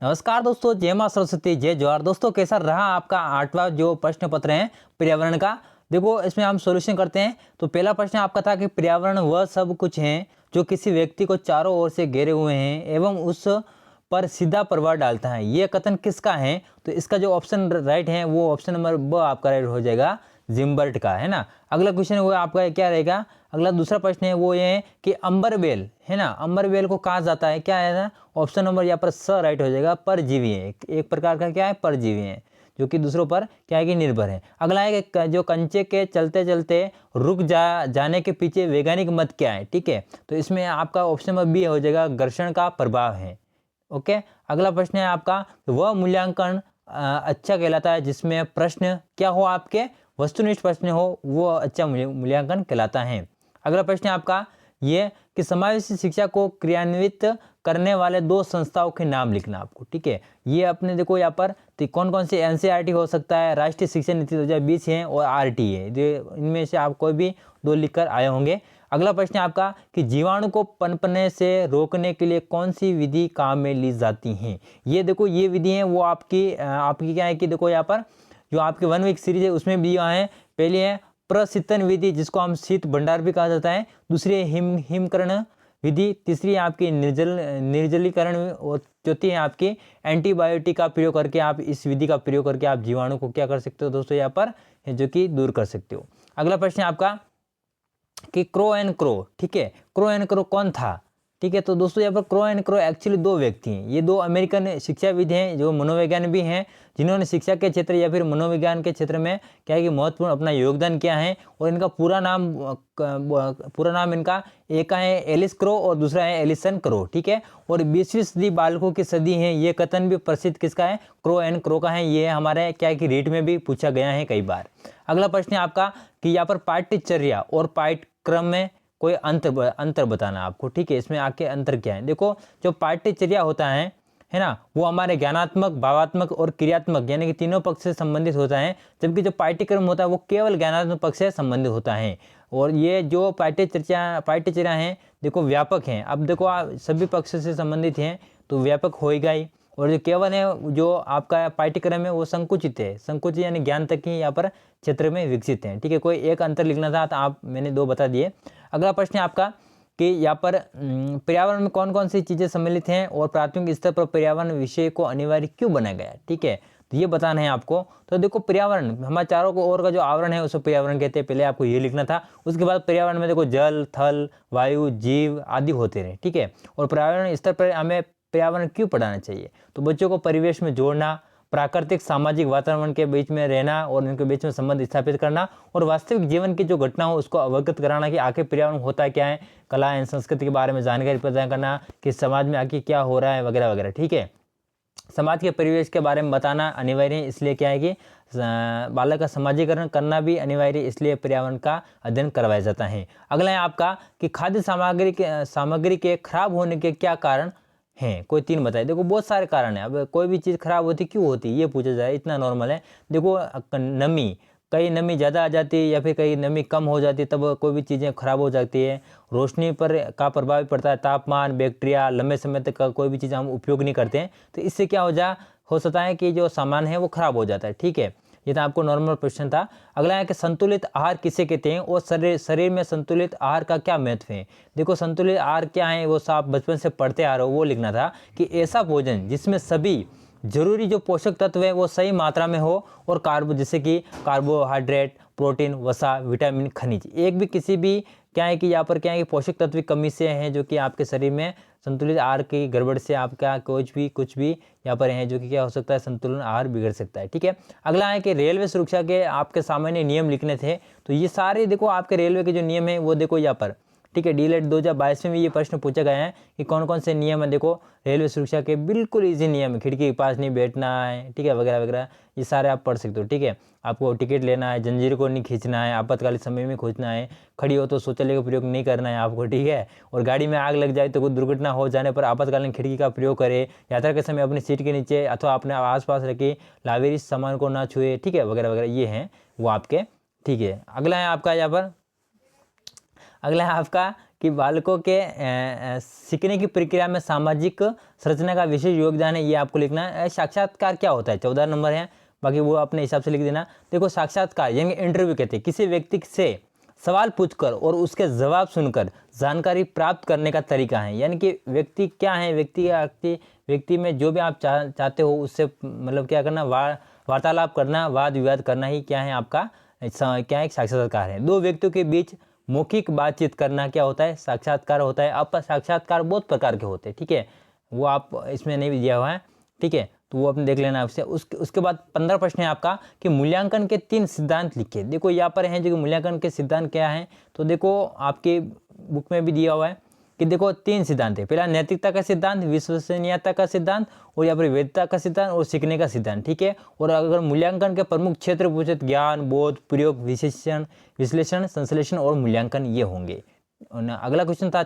नमस्कार दोस्तों, जय मां सरस्वती, जय जवाहर। दोस्तों, कैसा रहा आपका 8वां जो प्रश्न पत्र है पर्यावरण का। देखो, इसमें हम सॉल्यूशन करते हैं। तो पहला प्रश्न आपका था कि पर्यावरण वह सब कुछ है जो किसी व्यक्ति को चारों ओर से घेरे हुए हैं एवं उस पर सीधा प्रभाव डालता है। यह कथन किसका है? तो इसका जो ऑप्शन राइट है वो ऑप्शन नंबर ब आपका राइट हो जाएगा, जिम्बर्ट का, है ना। अगला क्वेश्चन वो आपका क्या रहेगा? अगला दूसरा प्रश्न है वो ये है कि अंबरवेल, है ना, अंबरवेल को कहा जाता है, क्या है ना, ऑप्शन नंबर यहाँ पर स राइट हो जाएगा, परजीवी है। एक प्रकार का क्या है, परजीवी है, जो कि दूसरों पर क्या है कि निर्भर है। अगला है कि जो कंचे के चलते चलते रुक जाने के पीछे वैज्ञानिक मत क्या है, ठीक है। तो इसमें आपका ऑप्शन नंबर बी हो जाएगा, घर्षण का प्रभाव है। ओके। अगला प्रश्न है आपका, वह मूल्यांकन अच्छा कहलाता है जिसमें प्रश्न क्या हो, आपके वस्तुनिष्ठ प्रश्न हो, वो अच्छा मूल्यांकन कहलाता है। अगला प्रश्न है आपका ये कि समावेशी शिक्षा को क्रियान्वित करने वाले 2 संस्थाओं के नाम लिखना आपको, ठीक है। ये अपने देखो यहाँ पर तो कौन कौन से एनसीईआरटी हो सकता है, राष्ट्रीय शिक्षा नीति 2020 है और आरटी है, जो इनमें से आप कोई भी 2 लिखकर आए होंगे। अगला प्रश्न है आपका कि जीवाणु को पनपने से रोकने के लिए कौन सी विधि काम में ली जाती है। ये देखो, ये विधि है वो आपकी क्या है कि देखो यहाँ पर जो आपके 1 वीक सीरीज है उसमें भी यहाँ है। पहली है प्रशीतन विधि, जिसको हम शीत भंडार भी कहा जाता है। दूसरी है हिमकरण विधि। तीसरी है आपकी निर्जलीकरण और चौथी है आपकी एंटीबायोटिक का प्रयोग करके, आप इस विधि का प्रयोग करके आप जीवाणु को क्या कर सकते हो दोस्तों, यहाँ पर जो कि दूर कर सकते हो। अगला प्रश्न है आपका कि क्रो एंड क्रो, ठीक है, क्रो एंड क्रो कौन था, ठीक है। तो दोस्तों यहाँ पर क्रो एंड क्रो एक्चुअली 2 व्यक्ति हैं। ये 2 अमेरिकन शिक्षाविद हैं जो मनोविज्ञान भी हैं, जिन्होंने शिक्षा के क्षेत्र या फिर मनोविज्ञान के क्षेत्र में क्या है कि महत्वपूर्ण अपना योगदान किया है। और इनका पूरा नाम इनका, एक का है एलिस क्रो और दूसरा है एलिसन क्रो, ठीक है। और 20वीं सदी बालकों की सदी है, ये कथन भी प्रसिद्ध किसका है, क्रो एंड क्रो का है। ये हमारे क्या है कि रीट में भी पूछा गया है कई बार। अगला प्रश्न है आपका कि यहाँ पर पाठ्यचर्या और पाठ्यक्रम में कोई अंतर बताना आपको, ठीक है। इसमें आके अंतर क्या है? देखो, जो पाठ्यचर्या होता है ना, वो हमारे ज्ञानात्मक, भावात्मक और क्रियात्मक यानी कि तीनों पक्ष से संबंधित होता है, जबकि जो पाठ्यक्रम होता है वो केवल ज्ञानात्मक पक्ष से संबंधित होता है। और ये जो पाठ्यचर्या है देखो व्यापक है। अब देखो, आप सभी पक्ष से संबंधित हैं तो व्यापक होएगा ही। और जो केवल है, जो आपका पाठ्यक्रम है वो संकुचित है, संकुचित यानी ज्ञान तक ही यहाँ पर क्षेत्र में विकसित है, ठीक है। कोई एक अंतर लिखना था तो आप मैंने 2 बता दिए। अगला प्रश्न है आपका कि यहाँ पर पर्यावरण में कौन कौन सी चीज़ें सम्मिलित हैं और प्राथमिक स्तर पर पर्यावरण विषय को अनिवार्य क्यों बनाया गया, ठीक है। तो ये बताना है आपको। तो देखो, पर्यावरण हमारे चारों को ओर का जो आवरण है उसको पर्यावरण कहते हैं, पहले आपको ये लिखना था। उसके बाद पर्यावरण में देखो जल, थल, वायु, जीव आदि होते रहे, ठीक है। और पर्यावरण स्तर पर हमें पर्यावरण क्यों पढ़ाना चाहिए? तो बच्चों को परिवेश में जोड़ना, प्राकृतिक सामाजिक वातावरण के बीच में रहना और उनके बीच में संबंध स्थापित करना, और वास्तविक जीवन की जो घटना हो उसको अवगत कराना कि आखिर पर्यावरण होता क्या है, कला एवं संस्कृति के बारे में जानकारी प्रदान करना कि समाज में आखिर क्या हो रहा है वगैरह वगैरह, ठीक है। समाज के परिवेश के बारे में बताना अनिवार्य है, इसलिए क्या है कि बालक का समाजीकरण करना भी अनिवार्य है, इसलिए पर्यावरण का अध्ययन करवाया जाता है। अगला है आपका कि खाद्य सामग्री के खराब होने के क्या कारण हैं, कोई 3 बताए। देखो, बहुत सारे कारण है। अब कोई भी चीज़ खराब होती क्यों होती है ये पूछा जाए, इतना नॉर्मल है। देखो, नमी, कहीं नमी ज़्यादा आ जाती है या फिर कहीं नमी कम हो जाती है, तब कोई भी चीज़ें खराब हो जाती है। रोशनी पर का प्रभाव पड़ता है, तापमान, बैक्टीरिया, लंबे समय तक कोई भी चीज़ हम उपयोग नहीं करते हैं तो इससे क्या हो सकता है कि जो सामान है वो खराब हो जाता है, ठीक है। ये तो आपको नॉर्मल क्वेश्चन था। अगला है कि संतुलित आहार किसे कहते हैं और शरीर में संतुलित आहार का क्या महत्व है। देखो, संतुलित आहार क्या है वो आप बचपन से पढ़ते आ रहे हो, वो लिखना था कि ऐसा भोजन जिसमें सभी जरूरी जो पोषक तत्व है वो सही मात्रा में हो और जैसे कि कार्बोहाइड्रेट, प्रोटीन, वसा, विटामिन, खनिज, एक भी किसी भी क्या है कि यहाँ पर क्या है कि पोषक तत्व की कमी से हैं जो कि आपके शरीर में संतुलित आहार की गड़बड़ से आपका कुछ भी यहाँ पर है जो कि क्या हो सकता है, संतुलन आहार बिगड़ सकता है, ठीक है। अगला है कि रेलवे सुरक्षा के आपके सामान्य नियम लिखने थे। तो ये सारे देखो आपके रेलवे के जो नियम है वो देखो यहाँ पर, ठीक है। डीलेट 2022 में भी ये प्रश्न पूछा गया है कि कौन कौन से नियम है। देखो, रेलवे सुरक्षा के बिल्कुल इजी नियम है, खिड़की के पास नहीं बैठना है, ठीक है, वगैरह वगैरह, ये सारे आप पढ़ सकते हो, ठीक है। आपको टिकट लेना है, जंजीर को नहीं खींचना है, आपातकालीन समय में खींचना है, खड़ी हो तो शौचालय का प्रयोग नहीं करना है आपको, ठीक है। और गाड़ी में आग लग जाए तो कोई दुर्घटना हो जाने पर आपातकालीन खिड़की का प्रयोग करें, यात्रा के समय अपनी सीट के नीचे अथवा अपने आसपास रखे लावेरिस सामान को ना छुए, ठीक है, वगैरह वगैरह, ये हैं वो आपके, ठीक है। अगला है आपका यहाँ पर अगला है आपका कि बालकों के सीखने की प्रक्रिया में सामाजिक संरचना का विशेष योगदान है, ये आपको लिखना है। साक्षात्कार क्या होता है, 14 नंबर है, बाकी वो अपने हिसाब से लिख देना। देखो साक्षात्कार यानी इंटरव्यू कहते हैं, किसी व्यक्ति से सवाल पूछकर और उसके जवाब सुनकर जानकारी प्राप्त करने का तरीका है। यानी कि व्यक्ति क्या है, व्यक्ति में जो भी आप चाहते हो उससे मतलब क्या करना, वार्तालाप करना, वाद विवाद करना ही क्या है आपका क्या एक साक्षात्कार है। दो व्यक्तियों के बीच मौखिक बातचीत करना क्या होता है, साक्षात्कार होता है। अब साक्षात्कार बहुत प्रकार के होते हैं, ठीक है, वो आप इसमें नहीं दिया हुआ है, ठीक है, तो वो अपने देख लेना आपसे। उसके बाद 15 प्रश्न है आपका कि मूल्यांकन के 3 सिद्धांत लिखिए। देखो यहाँ पर हैं जो कि मूल्यांकन के सिद्धांत क्या हैं, तो देखो आपके बुक में भी दिया हुआ है कि देखो 3 सिद्धांत है। पहला नैतिकता का सिद्धांत, विश्वसनीयता का सिद्धांत और यहाँ पर वैधता का सिद्धांत और सीखने का सिद्धांत, ठीक है। और अगर मूल्यांकन के प्रमुख क्षेत्र पूछे तो ज्ञान, बोध, प्रयोग, विश्लेषण, संश्लेषण और मूल्यांकन ये होंगे। अगला क्वेश्चन था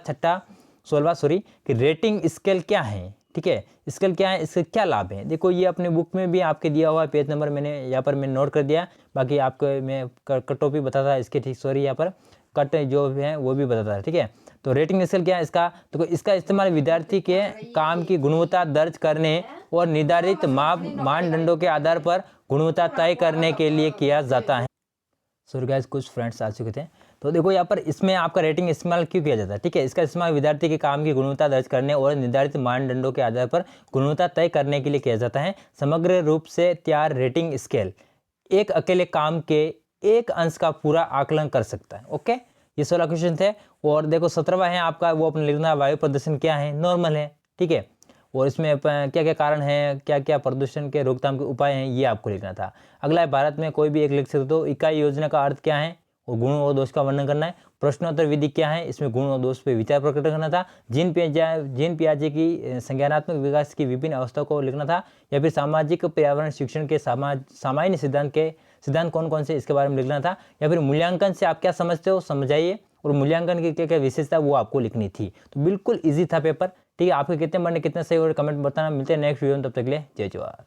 16वां कि रेटिंग स्केल क्या है, ठीक है, स्केल क्या है, इसके क्या लाभ है। देखो ये अपने बुक में भी आपके दिया हुआ है, पेज नंबर मैंने यहाँ पर मैं नोट कर दिया, बाकी आपको मैं कट ऑफ भी बताता है इसके, ठीक, सॉरी यहाँ पर कट जो है वो भी बताता है, ठीक है। तो रेटिंग स्केल क्या है इसका, तो इसका इस्तेमाल विद्यार्थी के काम की गुणवत्ता दर्ज करने और निर्धारित मानदंडों के आधार पर गुणवत्ता तय करने के लिए किया जाता है। सॉरी गाइस, कुछ फ्रेंड्स आ चुके थे, तो देखो यहाँ पर इसमें आपका रेटिंग इस्तेमाल क्यों किया जाता है, ठीक है। इसका इस्तेमाल विद्यार्थी के काम की गुणवत्ता दर्ज करने और निर्धारित मानदंडों के आधार पर गुणवत्ता तय करने के लिए किया जाता है। समग्र रूप से तैयार रेटिंग स्केल एक अकेले काम के एक अंश का पूरा आकलन कर सकता है। ओके, ये 16 क्वेश्चन थे। और देखो 17वां है आपका, वो अपने लिखना वायु प्रदूषण क्या है, नॉर्मल है, ठीक है, और इसमें क्या क्या कारण है, क्या क्या प्रदूषण के रोकथाम के उपाय हैं, ये आपको लिखना था। अगला है भारत में कोई भी एक लिख सकते हो, इकाई योजना का अर्थ क्या है और गुण और दोष का वर्णन करना है। प्रश्नोत्तर विधि क्या है, इसमें गुण और दोष पे विचार प्रकट करना था। जीन पियाजे की संज्ञानात्मक विकास की विभिन्न अवस्थाओं को लिखना था। या फिर सामाजिक पर्यावरण शिक्षण के सामान्य सिद्धांत कौन कौन से, इसके बारे में लिखना था। या फिर मूल्यांकन से आप क्या समझते हो, समझाइए, और मूल्यांकन की क्या क्या विशेषता वो आपको लिखनी थी। तो बिल्कुल ईजी था पेपर, ठीक है। आपके कितने बनने कितने सही और कमेंट बताना। मिलते हैं नेक्स्ट वीडियो में, तब तक के लिए जय जवाहर।